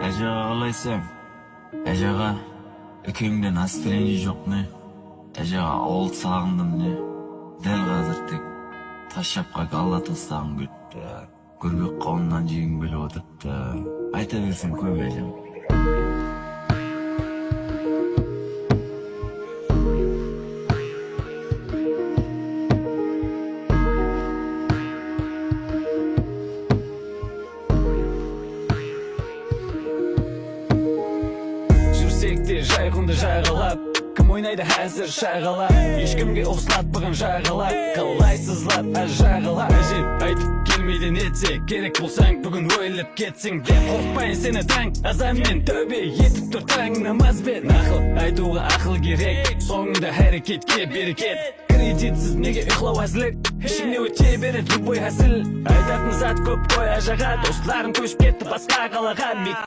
Әжеға қалайсың? Әжеға үкеңде настроение жоқ не? Әжеға ауыл сағындым не? Дәл қазір тек ташапқа галла тастағым кетті. Көрбек қауымнан жегім келіп отырыпты. Айта берсең көп әжем. Жүрсекте жайғынды жайғалап, кім ойнайды әзір шайғалап, ешкімге ұқсатпаған жайғалап, қалайсызлап жайғалап. Әжем айтып келмейді нетсе, керек болсаң бүгін ойлап кетсең деп қорқпайын сені таң азанмен тәубе етіп тұр таң намазбен. Ақыл айтуға ақыл керек, соңында әрекетке берекет. Кредитсіз неге ұйқылау әзілік, ішіңе өте береді любой әзіл. Айтатын зат көп қой ажаға, достарым көшіп кетті басқа қалаға.